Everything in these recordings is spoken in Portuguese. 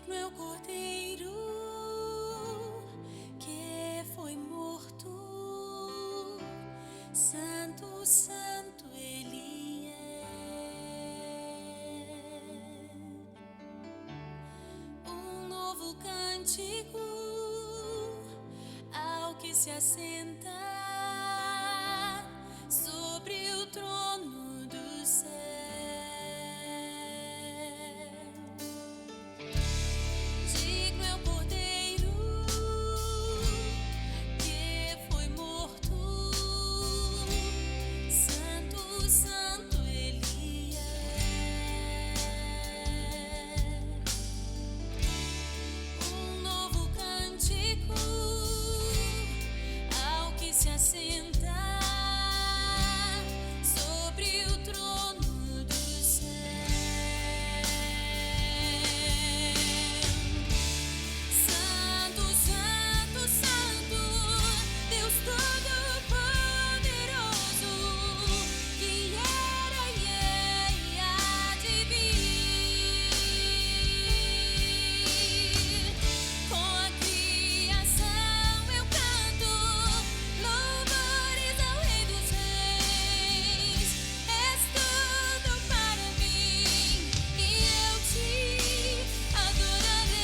Digno é o Cordeiro que foi morto, santo, santo Ele é. Um novo cântico ao que se assenta sobre o trono do céu. Digno é o Cordeiro que foi morto, santo, santo Ele é. Um novo cântico ao que se assenta sobre o trono do céu. Santo, santo, santo, Deus Todo-Poderoso, que era e é e há de vir. Com a criação eu canto louvores ao Rei dos Reis. És tudo para mim e eu te adorarei.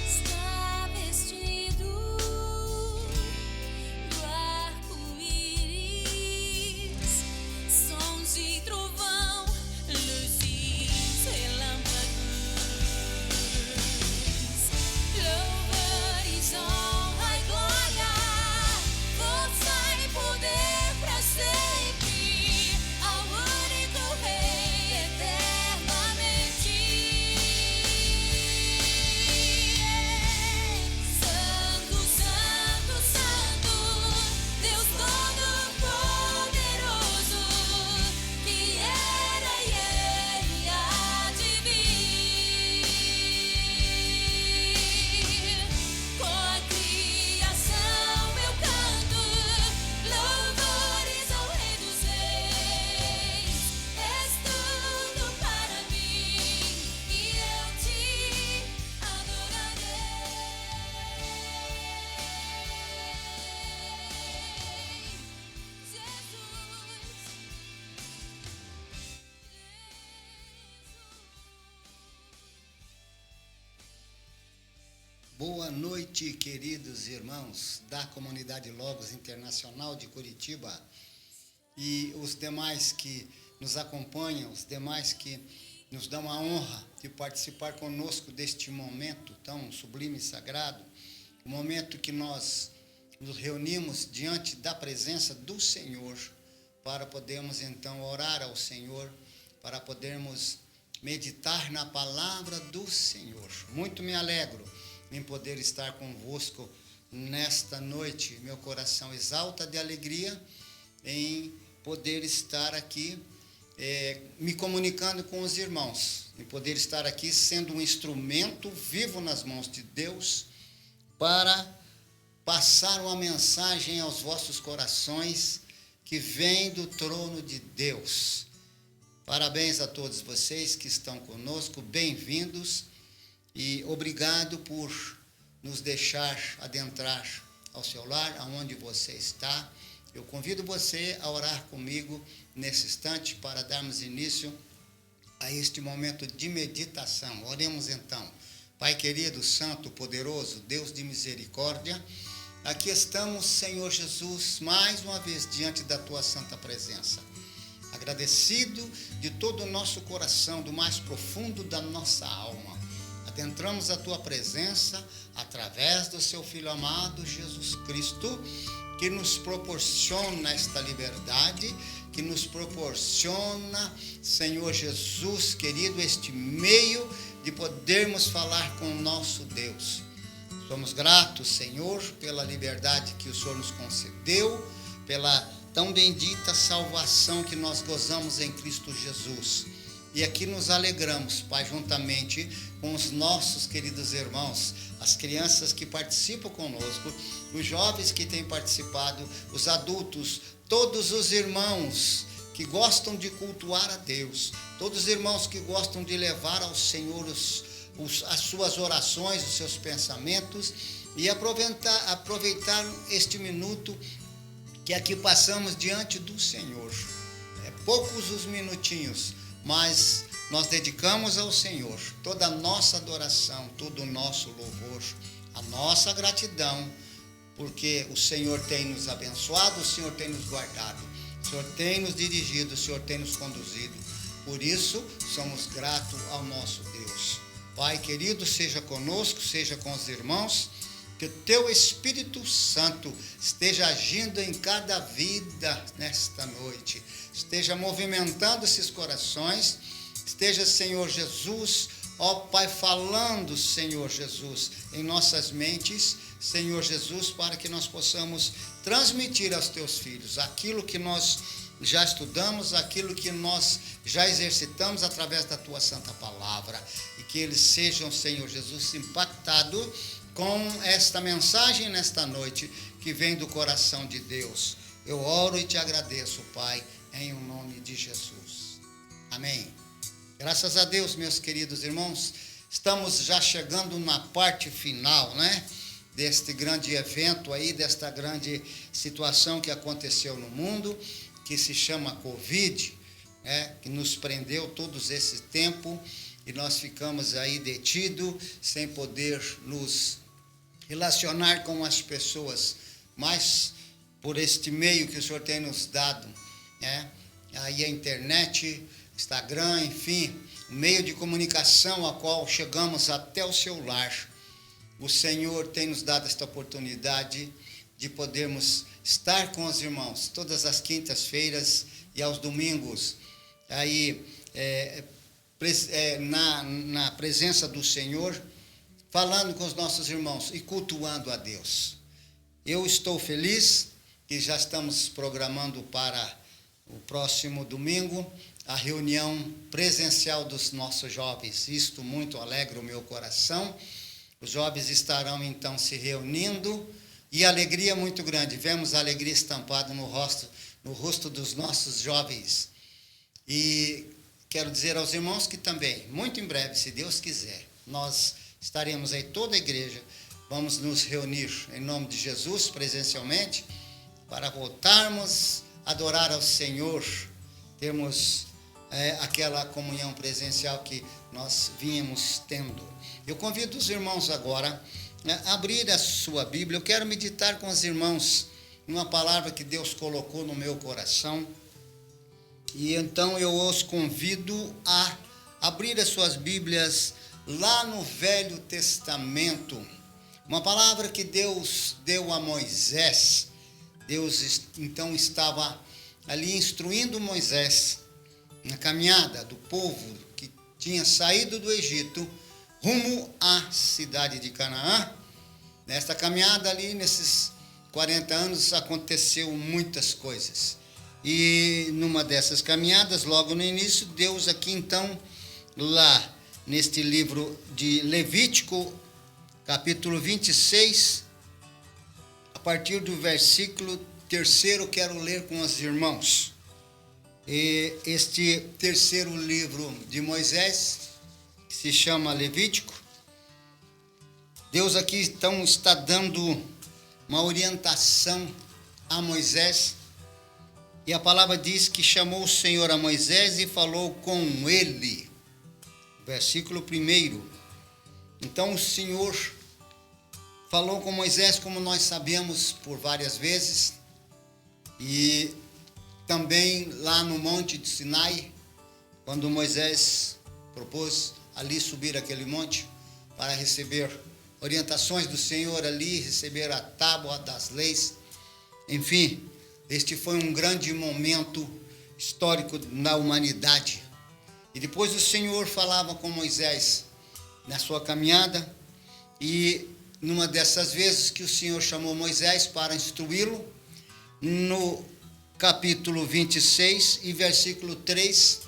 Está vestido do arco-íris, sons de trovão, luzes, relâmpagos, louvores, honra e glória, força e poder para sempre, ao único Rei eternamente. Santo, santo, santo, Deus Todo-Poderoso, que era e é e há de vir. Com a criação eu canto louvores ao Rei dos Reis. És tudo para mim e eu te adorarei. Boa noite, queridos irmãos da Comunidade Logos Internacional de Curitiba e os demais que nos acompanham, os demais que nos dão a honra de participar conosco deste momento tão sublime e sagrado, o momento que nós nos reunimos diante da presença do Senhor para podermos então orar ao Senhor, para podermos meditar na palavra do Senhor. Muito me alegro em poder estar convosco nesta noite. Meu coração exalta de alegria em poder estar aqui me comunicando com os irmãos, em poder estar aqui sendo um instrumento vivo nas mãos de Deus para passar uma mensagem aos vossos corações que vem do trono de Deus. Parabéns a todos vocês que estão conosco, bem-vindos e obrigado por nos deixar adentrar ao seu lar, aonde você está. Eu convido você a orar comigo nesse instante para darmos início a este momento de meditação. Oremos então. Pai querido, santo, poderoso, Deus de misericórdia, aqui estamos, Senhor Jesus, mais uma vez diante da tua santa presença. Agradecido de todo o nosso coração, do mais profundo da nossa alma. Adentramos a tua presença através do seu Filho amado, Jesus Cristo, que nos proporciona esta liberdade, que nos proporciona, Senhor Jesus querido, este meio de podermos falar com o nosso Deus. Somos gratos, Senhor, pela liberdade que o Senhor nos concedeu, pela tão bendita salvação que nós gozamos em Cristo Jesus. E aqui nos alegramos, Pai, juntamente com os nossos queridos irmãos, as crianças que participam conosco, os jovens que têm participado, os adultos, todos os irmãos que gostam de cultuar a Deus, todos os irmãos que gostam de levar ao Senhor as suas orações, os seus pensamentos, e aproveitar este minuto que aqui passamos diante do Senhor. É poucos os minutinhos, mas nós dedicamos ao Senhor toda a nossa adoração, todo o nosso louvor, a nossa gratidão, porque o Senhor tem nos abençoado, o Senhor tem nos guardado, o Senhor tem nos dirigido, o Senhor tem nos conduzido. Por isso, somos gratos ao nosso Deus. Pai querido, seja conosco, seja com os irmãos, que o Teu Espírito Santo esteja agindo em cada vida nesta noite, esteja movimentando esses corações, esteja, Senhor Jesus, ó Pai, falando, Senhor Jesus, em nossas mentes, Senhor Jesus, para que nós possamos transmitir aos Teus filhos aquilo que nós já estudamos, aquilo que nós já exercitamos através da Tua Santa Palavra, e que eles sejam, Senhor Jesus, impactados com esta mensagem nesta noite que vem do coração de Deus. Eu oro e te agradeço, Pai, em o nome de Jesus. Amém. Graças a Deus, meus queridos irmãos, estamos já chegando na parte final, né? Deste grande evento aí, desta grande situação que aconteceu no mundo, que se chama Covid, né? Que nos prendeu todos esse tempo e nós ficamos aí detidos, sem poder nos relacionar com as pessoas, mas por este meio que o Senhor tem nos dado, né? Aí a internet, Instagram, enfim, o meio de comunicação a qual chegamos até o seu lar. O Senhor tem nos dado esta oportunidade de podermos estar com os irmãos todas as quintas-feiras e aos domingos, aí na presença do Senhor, falando com os nossos irmãos e cultuando a Deus. Eu estou feliz que já estamos programando para o próximo domingo a reunião presencial dos nossos jovens. Isto muito alegra o meu coração. Os jovens estarão então se reunindo e alegria muito grande. Vemos a alegria estampada no rosto dos nossos jovens. E quero dizer aos irmãos que também, muito em breve, se Deus quiser, nós estaremos aí, toda a igreja, vamos nos reunir em nome de Jesus presencialmente para voltarmos a adorar ao Senhor, termos aquela comunhão presencial que nós vínhamos tendo. Eu convido os irmãos agora a abrir a sua Bíblia. Eu quero meditar com os irmãos uma palavra que Deus colocou no meu coração, e então eu os convido a abrir as suas Bíblias lá no Velho Testamento, uma palavra que Deus deu a Moisés. Deus então estava ali instruindo Moisés na caminhada do povo que tinha saído do Egito rumo à cidade de Canaã. Nesta caminhada ali, nesses 40 anos, aconteceu muitas coisas. E numa dessas caminhadas, logo no início, Deus aqui então, lá neste livro de Levítico, capítulo 26, a partir do versículo 3, quero ler com os irmãos. E este terceiro livro de Moisés, que se chama Levítico, Deus aqui então está dando uma orientação a Moisés, e a palavra diz que chamou o Senhor a Moisés e falou com ele. Versículo 1. Então o Senhor falou com Moisés, como nós sabemos, por várias vezes, e também lá no Monte de Sinai, quando Moisés propôs ali subir aquele monte para receber orientações do Senhor ali, receber a tábua das leis. Enfim, este foi um grande momento histórico na humanidade. E depois o Senhor falava com Moisés na sua caminhada, e numa dessas vezes que o Senhor chamou Moisés para instruí-lo, no capítulo 26 e versículo 3,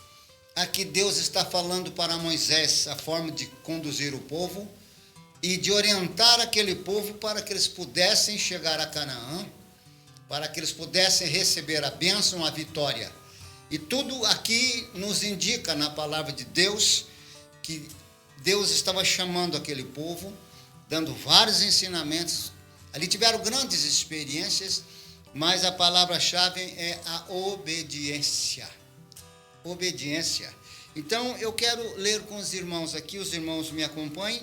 aqui Deus está falando para Moisés a forma de conduzir o povo e de orientar aquele povo para que eles pudessem chegar a Canaã, para que eles pudessem receber a bênção, a vitória. E tudo aqui nos indica na palavra de Deus que Deus estava chamando aquele povo, dando vários ensinamentos. Ali tiveram grandes experiências, mas a palavra-chave é a obediência. Obediência. Então, eu quero ler com os irmãos aqui, os irmãos me acompanhem.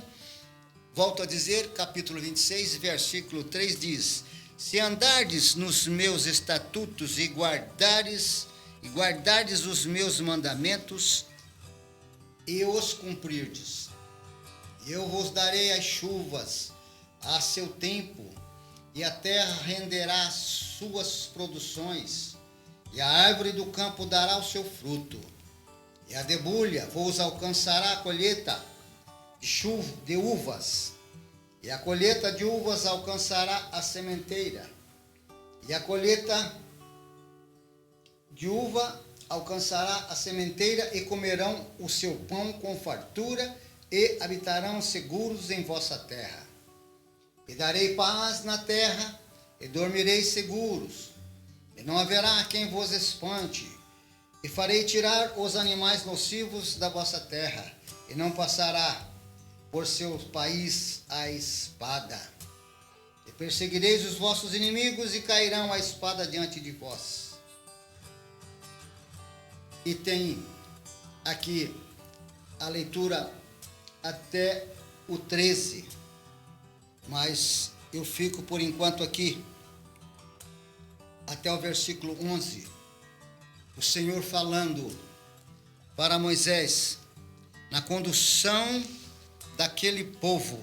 Volto a dizer, capítulo 26, versículo 3 diz: Se andardes nos meus estatutos e guardardes os meus mandamentos e os cumprirdes, eu vos darei as chuvas a seu tempo, e a terra renderá suas produções, e a árvore do campo dará o seu fruto, e a debulha vos alcançará a colheita de uvas, e a colheita de uvas alcançará a sementeira, e a colheita de uva alcançará a sementeira, e comerão o seu pão com fartura, e habitarão seguros em vossa terra. E darei paz na terra, e dormireis seguros, e não haverá quem vos espante, e farei tirar os animais nocivos da vossa terra, e não passará por seu país a espada. E perseguireis os vossos inimigos, e cairão a espada diante de vós. E tem aqui a leitura até o 13, mas eu fico por enquanto aqui até o versículo 11. O Senhor falando para Moisés na condução daquele povo: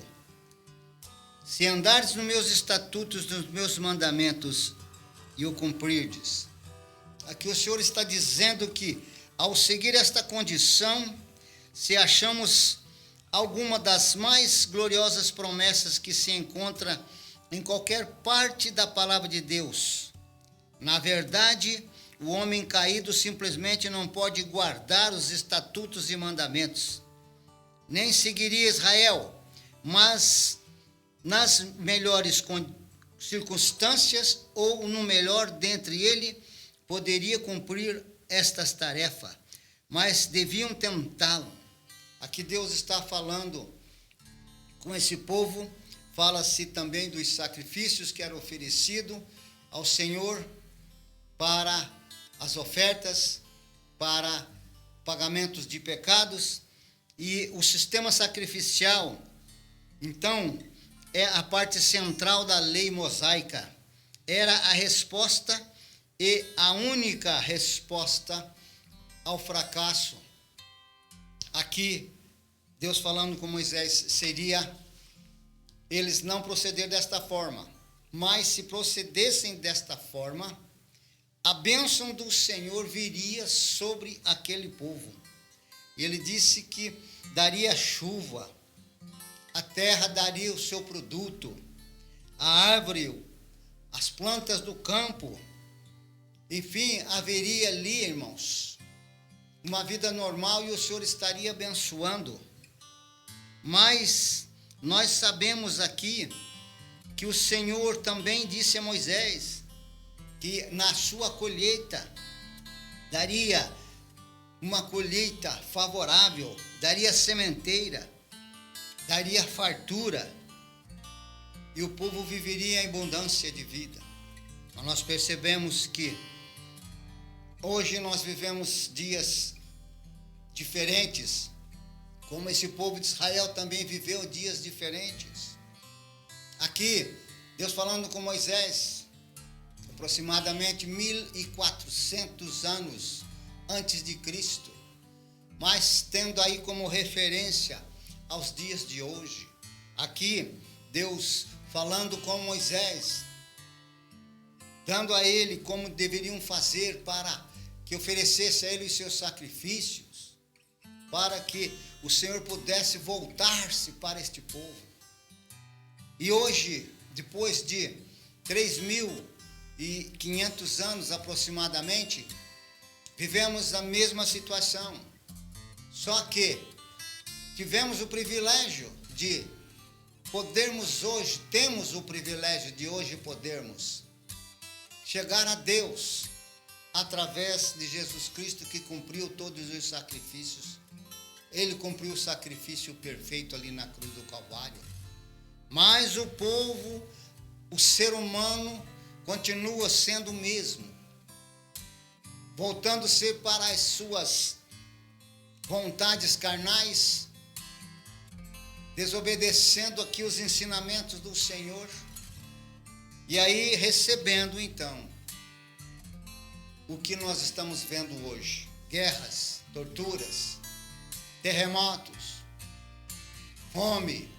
se andares nos meus estatutos, nos meus mandamentos e o cumprirdes. Aqui o Senhor está dizendo que ao seguir esta condição, se achamos alguma das mais gloriosas promessas que se encontra em qualquer parte da palavra de Deus. Na verdade, o homem caído simplesmente não pode guardar os estatutos e mandamentos, nem seguiria Israel, mas nas melhores circunstâncias ou no melhor dentre ele, poderia cumprir estas tarefas, mas deviam tentá-lo. Aqui Deus está falando com esse povo, fala-se também dos sacrifícios que eram oferecidos ao Senhor para as ofertas, para pagamentos de pecados, e o sistema sacrificial, então, é a parte central da lei mosaica. Era a resposta e a única resposta ao fracasso. Aqui, Deus falando com Moisés, seria eles não proceder desta forma, mas se procedessem desta forma, a bênção do Senhor viria sobre aquele povo. Ele disse que daria chuva, a terra daria o seu produto, a árvore, as plantas do campo, enfim, haveria ali, irmãos, uma vida normal e o Senhor estaria abençoando. Mas nós sabemos aqui que o Senhor também disse a Moisés que na sua colheita daria uma colheita favorável, daria sementeira, daria fartura, e o povo viveria em abundância de vida. Mas nós percebemos que hoje nós vivemos dias diferentes, como esse povo de Israel também viveu dias diferentes. Aqui, Deus falando com Moisés, aproximadamente 1400 anos antes de Cristo, mas tendo aí como referência aos dias de hoje. Aqui, Deus falando com Moisés, dando a ele como deveriam fazer para que oferecesse a ele os seus sacrifícios, para que o Senhor pudesse voltar-se para este povo. E hoje, depois de 3.500 anos aproximadamente, vivemos a mesma situação. Só que tivemos o privilégio de podermos hoje, temos o privilégio de hoje podermos chegar a Deus através de Jesus Cristo, que cumpriu todos os sacrifícios. Ele cumpriu o sacrifício perfeito ali na cruz do Calvário. Mas o povo, o ser humano, continua sendo o mesmo, voltando-se para as suas vontades carnais, desobedecendo aqui os ensinamentos do Senhor, e aí recebendo então o que nós estamos vendo hoje: guerras, torturas, terremotos, fome,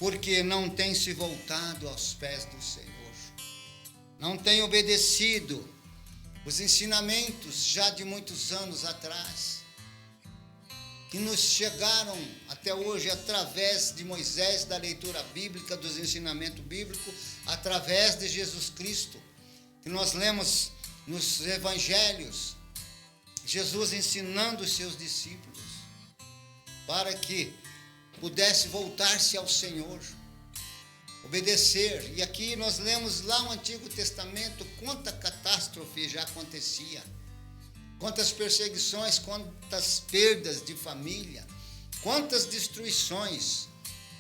porque não tem se voltado aos pés do Senhor, não tem obedecido os ensinamentos já de muitos anos atrás, que nos chegaram até hoje através de Moisés, da leitura bíblica, dos ensinamentos bíblicos, através de Jesus Cristo, que nós lemos nos evangelhos, Jesus ensinando os seus discípulos para que pudesse voltar-se ao Senhor, obedecer. E aqui nós lemos lá no Antigo Testamento quanta catástrofe já acontecia, quantas perseguições, quantas perdas de família, quantas destruições,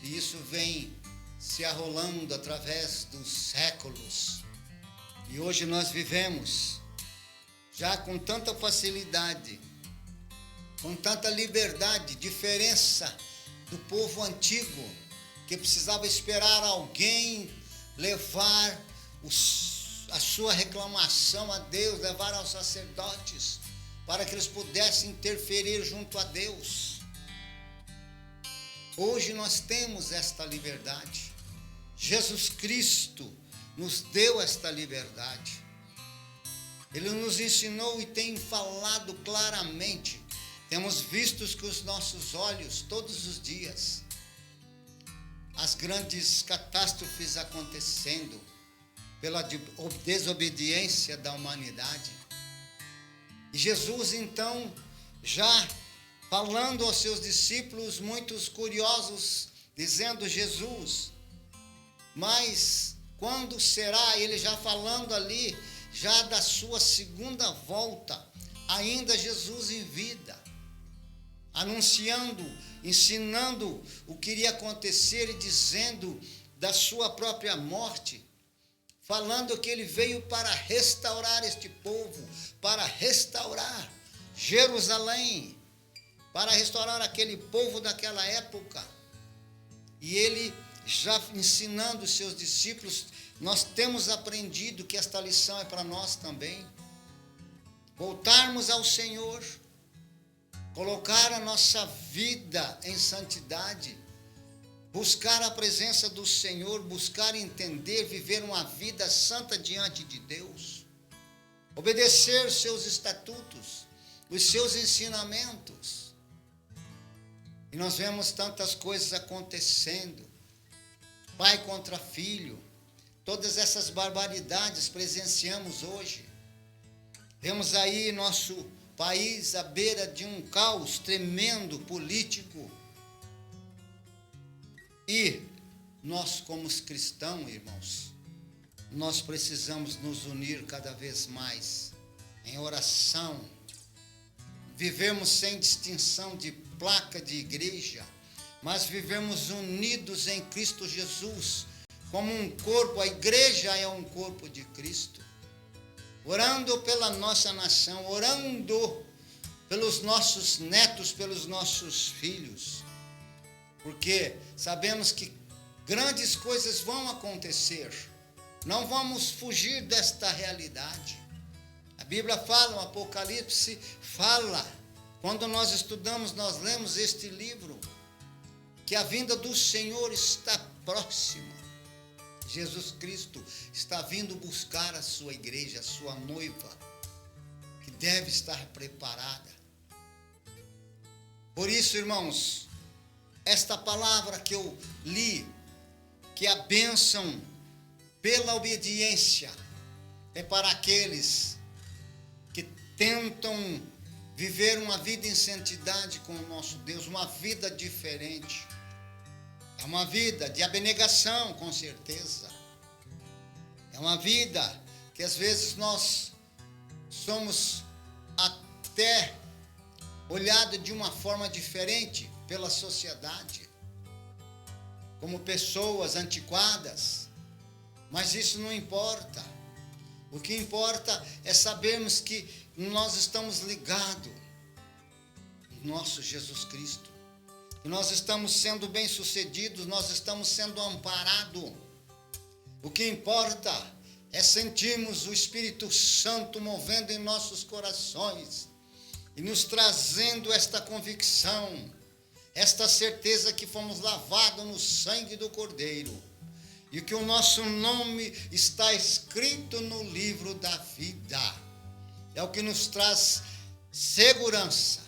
e isso vem se arrolando através dos séculos. E hoje nós vivemos já com tanta facilidade, com tanta liberdade, diferença do povo antigo, que precisava esperar alguém levar a sua reclamação a Deus, levar aos sacerdotes, para que eles pudessem interferir junto a Deus. Hoje nós temos esta liberdade. Jesus Cristo nos deu esta liberdade. Ele nos ensinou e tem falado claramente. Temos visto com os nossos olhos todos os dias as grandes catástrofes acontecendo pela desobediência da humanidade. E Jesus, então, já falando aos seus discípulos, muitos curiosos, dizendo: Jesus, mas quando será? Ele já falando ali, já da sua segunda volta, ainda Jesus em vida, anunciando, ensinando o que iria acontecer e dizendo da sua própria morte, falando que ele veio para restaurar este povo, para restaurar Jerusalém, para restaurar aquele povo daquela época. E ele já ensinando os seus discípulos, nós temos aprendido que esta lição é para nós também. Voltarmos ao Senhor, colocar a nossa vida em santidade, buscar a presença do Senhor, buscar entender, viver uma vida santa diante de Deus, obedecer os seus estatutos, os seus ensinamentos. E nós vemos tantas coisas acontecendo, pai contra filho, todas essas barbaridades presenciamos hoje. Vemos aí nosso país à beira de um caos tremendo político. E nós, como cristãos, irmãos, nós precisamos nos unir cada vez mais em oração, vivemos sem distinção de placa de igreja, mas vivemos unidos em Cristo Jesus, como um corpo. A igreja é um corpo de Cristo, orando pela nossa nação, orando pelos nossos netos, pelos nossos filhos, porque sabemos que grandes coisas vão acontecer, não vamos fugir desta realidade. A Bíblia fala, o Apocalipse fala, quando nós estudamos, nós lemos este livro, que a vinda do Senhor está próxima. Jesus Cristo está vindo buscar a sua igreja, a sua noiva, que deve estar preparada. Por isso, irmãos, esta palavra que eu li, que a bênção pela obediência é para aqueles que tentam viver uma vida em santidade com o nosso Deus, uma vida diferente. É uma vida de abnegação, com certeza. É uma vida que às vezes nós somos até olhados de uma forma diferente pela sociedade, como pessoas antiquadas, mas isso não importa. O que importa é sabermos que nós estamos ligados ao nosso Jesus Cristo, que nós estamos sendo bem-sucedidos, nós estamos sendo amparados. O que importa é sentirmos o Espírito Santo movendo em nossos corações e nos trazendo esta convicção, esta certeza que fomos lavados no sangue do Cordeiro e que o nosso nome está escrito no livro da vida. É o que nos traz segurança.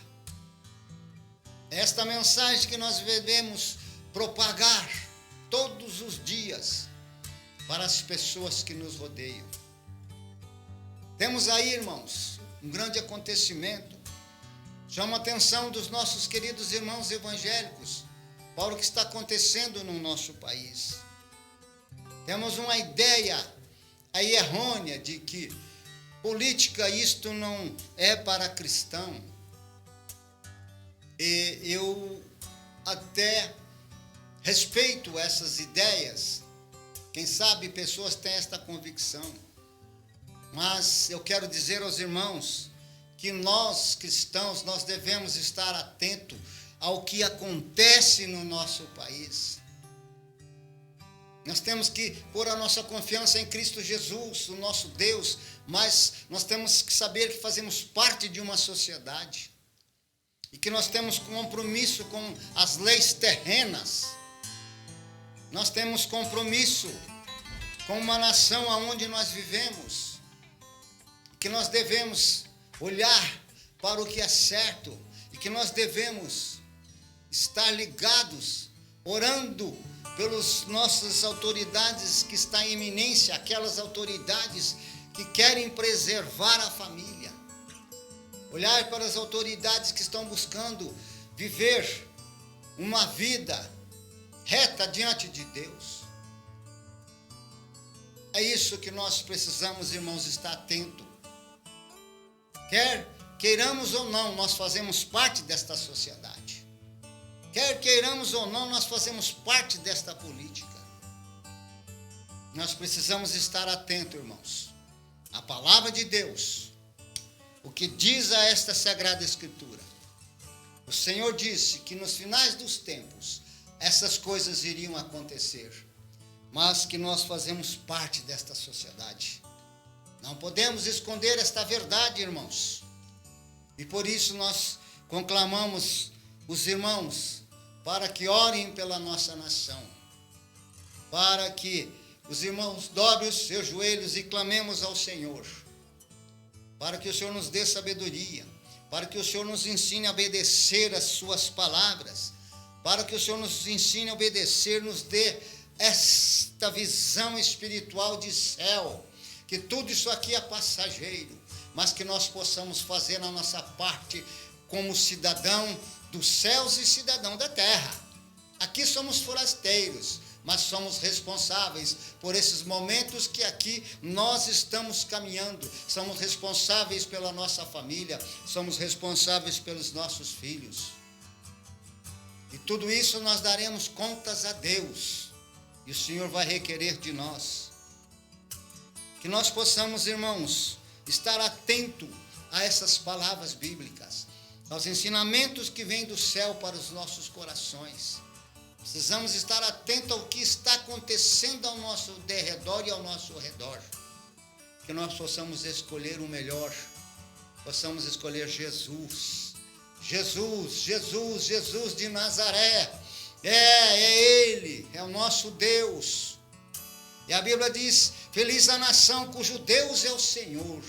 Esta mensagem que nós devemos propagar todos os dias para as pessoas que nos rodeiam. Temos aí, irmãos, um grande acontecimento. Chama a atenção dos nossos queridos irmãos evangélicos para o que está acontecendo no nosso país. Temos uma ideia aí errônea de que política isto não é para cristão. E eu até respeito essas ideias. Quem sabe pessoas têm esta convicção. Mas eu quero dizer aos irmãos que nós cristãos, nós devemos estar atentos ao que acontece no nosso país. Nós temos que pôr a nossa confiança em Cristo Jesus, o nosso Deus, mas nós temos que saber que fazemos parte de uma sociedade e que nós temos compromisso com as leis terrenas. Nós temos compromisso com uma nação onde nós vivemos, que nós devemos olhar para o que é certo e que nós devemos estar ligados, orando pelas nossas autoridades que estão em eminência, aquelas autoridades que querem preservar a família. Olhar para as autoridades que estão buscando viver uma vida reta diante de Deus. É isso que nós precisamos, irmãos, estar atento. Quer queiramos ou não, nós fazemos parte desta sociedade. Quer queiramos ou não, nós fazemos parte desta política. Nós precisamos estar atentos, irmãos, à palavra de Deus, o que diz a esta Sagrada Escritura. O Senhor disse que nos finais dos tempos essas coisas iriam acontecer, mas que nós fazemos parte desta sociedade. Não podemos esconder esta verdade, irmãos. E por isso nós conclamamos os irmãos para que orem pela nossa nação, para que os irmãos dobrem os seus joelhos e clamemos ao Senhor, para que o Senhor nos dê sabedoria, para que o Senhor nos ensine a obedecer as suas palavras, para que o Senhor nos ensine a obedecer, nos dê esta visão espiritual de céu, que tudo isso aqui é passageiro, mas que nós possamos fazer a nossa parte como cidadão dos céus e cidadão da terra. Aqui somos forasteiros, mas somos responsáveis por esses momentos que aqui nós estamos caminhando. Somos responsáveis pela nossa família, somos responsáveis pelos nossos filhos. E tudo isso nós daremos contas a Deus, e o Senhor vai requerer de nós. Que nós possamos, irmãos, estar atento a essas palavras bíblicas, aos ensinamentos que vêm do céu para os nossos corações. Precisamos estar atentos ao que está acontecendo ao nosso derredor e ao nosso redor. Que nós possamos escolher o melhor, possamos escolher Jesus. Jesus, Jesus, Jesus de Nazaré. É Ele, é o nosso Deus. E a Bíblia diz: feliz a nação cujo Deus é o Senhor.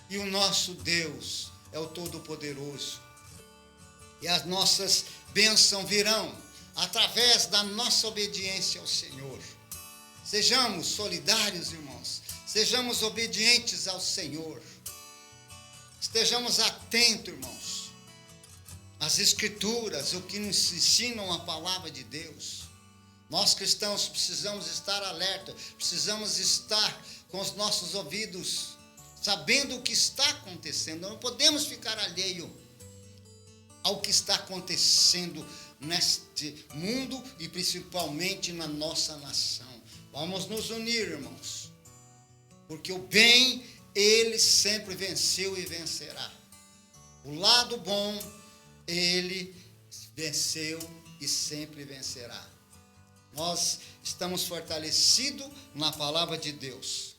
E o nosso Deus é o Todo-Poderoso. E as nossas bênçãos virão através da nossa obediência ao Senhor. Sejamos solidários, irmãos. Sejamos obedientes ao Senhor. estejamos atentos, irmãos, às Escrituras, o que nos ensinam a palavra de Deus. Nós cristãos precisamos estar alerta, precisamos estar com os nossos ouvidos, sabendo o que está acontecendo. Não podemos ficar alheio ao que está acontecendo neste mundo e principalmente na nossa nação. Vamos nos unir, irmãos, porque o bem, ele sempre venceu e vencerá. O lado bom, ele venceu e sempre vencerá. Nós estamos fortalecidos na palavra de Deus.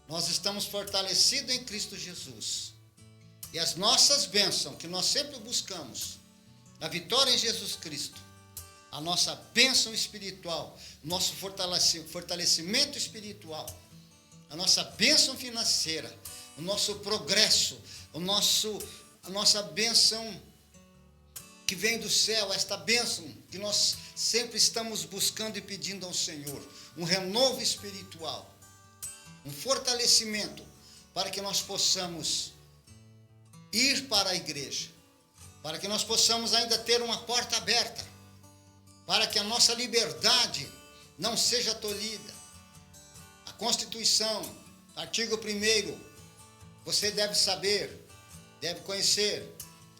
Nós estamos fortalecidos em Cristo Jesus. E as nossas bênçãos, que nós sempre buscamos, a vitória em Jesus Cristo, a nossa bênção espiritual, nosso fortalecimento espiritual, a nossa bênção financeira, o nosso progresso, a nossa bênção que vem do céu, esta bênção que nós sempre estamos buscando e pedindo ao Senhor, um renovo espiritual, um fortalecimento para que nós possamos ir para a igreja, para que nós possamos ainda ter uma porta aberta, para que a nossa liberdade não seja tolhida. A Constituição, artigo 1º, você deve saber, deve conhecer,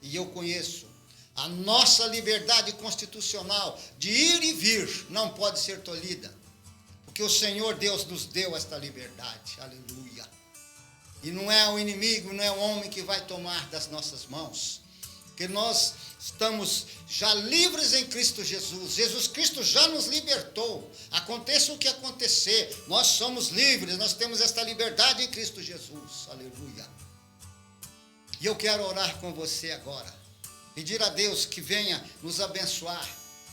e eu conheço. A nossa liberdade constitucional de ir e vir não pode ser tolhida, porque o Senhor Deus nos deu esta liberdade, aleluia. E não é o inimigo, não é o homem que vai tomar das nossas mãos, porque nós estamos já livres em Cristo Jesus. Jesus Cristo já nos libertou. Aconteça o que acontecer, nós somos livres, nós temos esta liberdade em Cristo Jesus, aleluia. E eu quero orar com você agora, pedir a Deus que venha nos abençoar,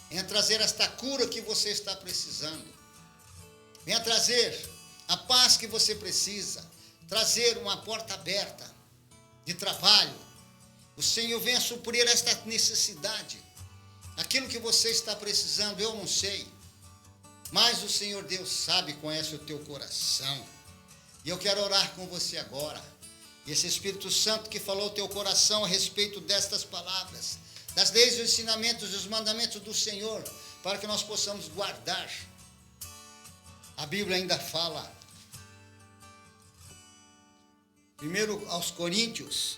venha trazer esta cura que você está precisando, venha trazer a paz que você precisa, trazer uma porta aberta de trabalho. O Senhor venha suprir esta necessidade, aquilo que você está precisando, eu não sei, mas o Senhor Deus sabe, conhece o teu coração. E eu quero orar com você agora. E esse Espírito Santo que falou ao teu coração a respeito destas palavras, das leis, os ensinamentos e os mandamentos do Senhor, para que nós possamos guardar. A Bíblia ainda fala, 1 aos Coríntios,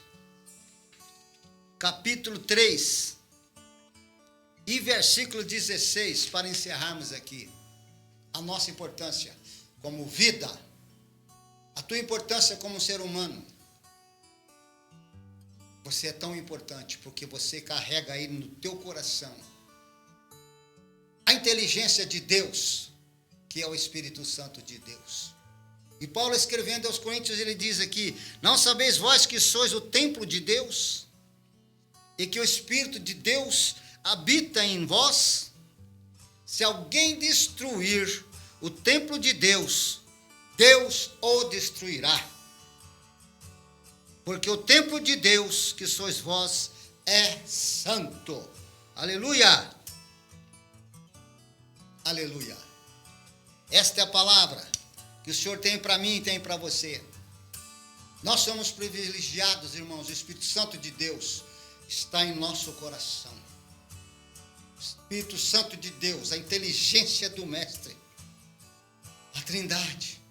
capítulo 3, e versículo 16, para encerrarmos aqui a nossa importância como vida, a tua importância como ser humano. Você é tão importante porque você carrega aí no teu coração a inteligência de Deus, que é o Espírito Santo de Deus. E Paulo, escrevendo aos Coríntios, ele diz aqui: não sabeis vós que sois o templo de Deus e que o Espírito de Deus habita em vós? Se alguém destruir o templo de Deus, Deus o destruirá. Porque o templo de Deus, que sois vós, é santo. Aleluia! Aleluia! Esta é a palavra que o Senhor tem para mim e tem para você. Nós somos privilegiados, irmãos. O Espírito Santo de Deus está em nosso coração. O Espírito Santo de Deus, a inteligência do Mestre, a Trindade,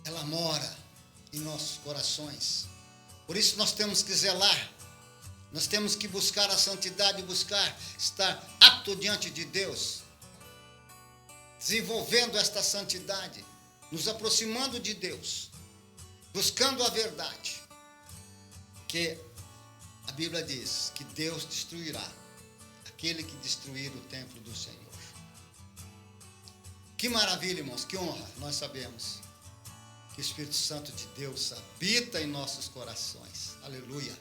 ela mora em nossos corações. Por isso nós temos que zelar, nós temos que buscar a santidade, buscar estar apto diante de Deus, desenvolvendo esta santidade, nos aproximando de Deus, buscando a verdade, que a Bíblia diz que Deus destruirá aquele que destruir o templo do Senhor. Que maravilha, irmãos, que honra. Nós sabemos que o Espírito Santo de Deus habita em nossos corações. Aleluia.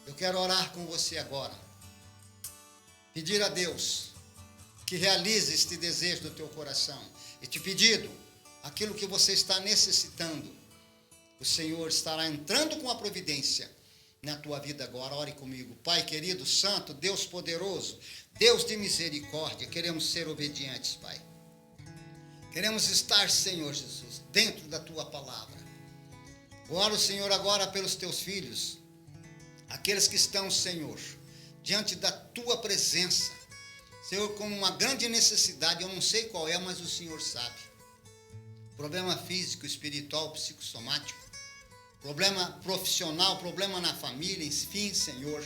Eu quero orar com você agora. Pedir a Deus que realize este desejo do teu coração. Este pedido, aquilo que você está necessitando, o Senhor estará entrando com a providência na tua vida agora. Ore comigo. Pai querido, santo, Deus poderoso, Deus de misericórdia, queremos ser obedientes, Pai. Queremos estar, Senhor Jesus, dentro da tua palavra. Oro, Senhor, agora pelos teus filhos, aqueles que estão, Senhor, diante da tua presença, Senhor, com uma grande necessidade, eu não sei qual é, mas o Senhor sabe. Problema físico, espiritual, psicossomático, problema profissional, problema na família, enfim, Senhor.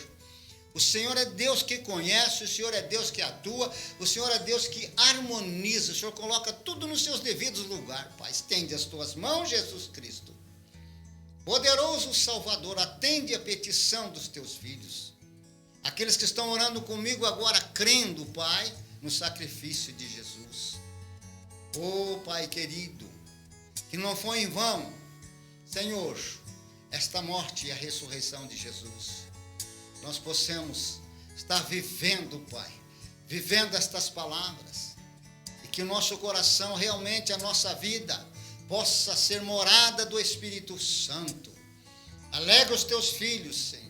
O Senhor é Deus que conhece, o Senhor é Deus que atua, o Senhor é Deus que harmoniza, o Senhor coloca tudo nos seus devidos lugares, Pai. Estende as tuas mãos, Jesus Cristo. Poderoso Salvador, atende a petição dos teus filhos. Aqueles que estão orando comigo agora, crendo, Pai, no sacrifício de Jesus. Oh, Pai querido, que não foi em vão, Senhor, esta morte e a ressurreição de Jesus. Nós possamos estar vivendo, Pai, vivendo estas palavras, e que o nosso coração, realmente a nossa vida, possa ser morada do Espírito Santo. Alegra os teus filhos, Senhor.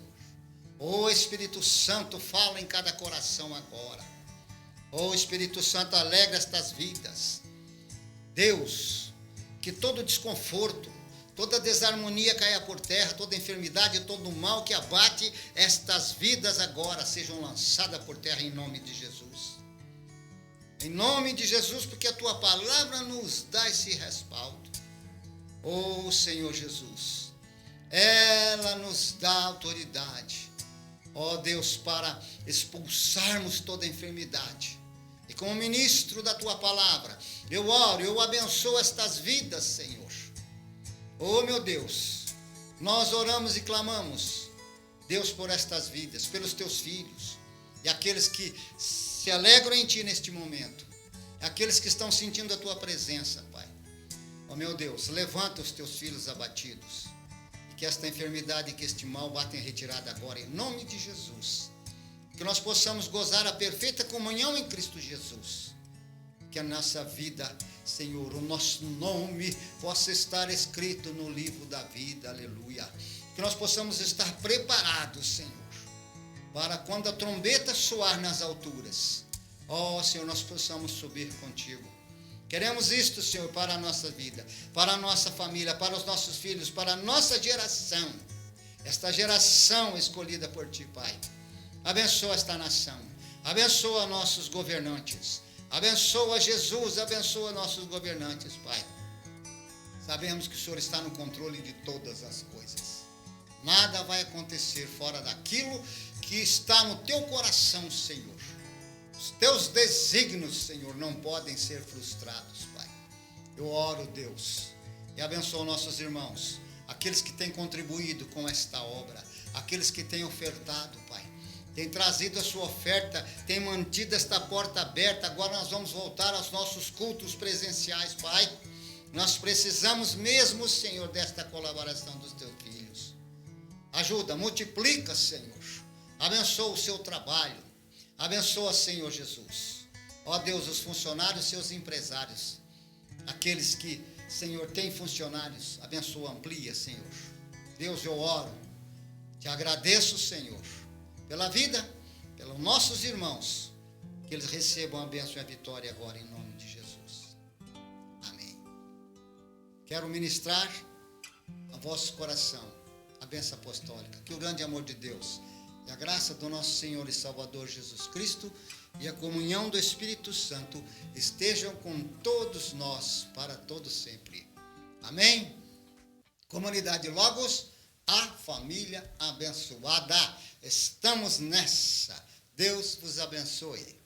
Ô Espírito Santo, fala em cada coração agora. Ô Espírito Santo, alegra estas vidas. Deus, que todo desconforto, toda desarmonia caia por terra, toda enfermidade, todo mal que abate estas vidas agora sejam lançadas por terra em nome de Jesus. Em nome de Jesus, porque a tua palavra nos dá esse respaldo. Oh Senhor Jesus, ela nos dá autoridade, ó Deus, para expulsarmos toda enfermidade. E como ministro da tua palavra, eu oro, eu abençoo estas vidas, Senhor. Oh meu Deus, nós oramos e clamamos, Deus, por estas vidas, pelos teus filhos, e aqueles que se alegram em ti neste momento, aqueles que estão sentindo a tua presença, Pai. Oh meu Deus, levanta os teus filhos abatidos, e que esta enfermidade e que este mal batem em retirada agora, em nome de Jesus. Que nós possamos gozar a perfeita comunhão em Cristo Jesus. Que a nossa vida, Senhor, o nosso nome possa estar escrito no livro da vida, aleluia. Que nós possamos estar preparados, Senhor, para quando a trombeta soar nas alturas, ó Senhor, nós possamos subir contigo. Queremos isto, Senhor, para a nossa vida, para a nossa família, para os nossos filhos, para a nossa geração, esta geração escolhida por ti, Pai. Abençoa esta nação, abençoa nossos governantes, abençoa Jesus, abençoa nossos governantes, Pai. Sabemos que o Senhor está no controle de todas as coisas. Nada vai acontecer fora daquilo que está no teu coração, Senhor. Os teus desígnios, Senhor, não podem ser frustrados, Pai. Eu oro, Deus, e abençoo nossos irmãos, aqueles que têm contribuído com esta obra, aqueles que têm ofertado, Pai. Tem trazido a sua oferta, tem mantido esta porta aberta. Agora nós vamos voltar aos nossos cultos presenciais, Pai. Nós precisamos mesmo, Senhor, desta colaboração dos teus filhos. Ajuda, multiplica, Senhor. Abençoa o seu trabalho. Abençoa, Senhor Jesus. Ó Deus, os funcionários, seus empresários. Aqueles que, Senhor, têm funcionários. Abençoa, amplia, Senhor. Deus, eu oro. Te agradeço, Senhor, pela vida, pelos nossos irmãos, que eles recebam a bênção e a vitória agora, em nome de Jesus. Amém. Quero ministrar a vosso coração a bênção apostólica, que o grande amor de Deus e a graça do nosso Senhor e Salvador Jesus Cristo e a comunhão do Espírito Santo estejam com todos nós, para todos sempre. Amém? Comunidade Logos, a família abençoada. Estamos nessa. Deus vos abençoe.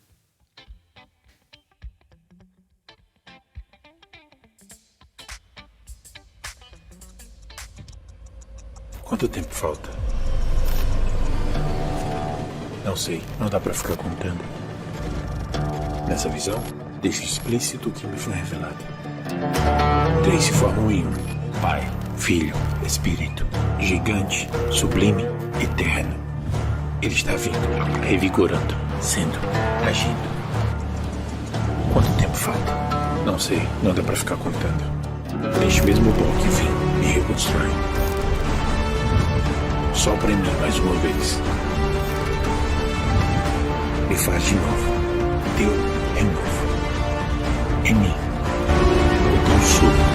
Quanto tempo falta? Não sei, não dá pra ficar contando. Nessa visão, deixo explícito o que me foi revelado. Três se formam em um: Pai, Filho, Espírito, gigante, sublime, eterno. Ele está vindo, revigorando, sendo, agindo. Quanto tempo falta? Não sei, não dá pra ficar contando. Este mesmo dom que vim me reconstrói. Sopra em mim mais uma vez. Me faz de novo. Teu é novo. Em mim, eu consumo.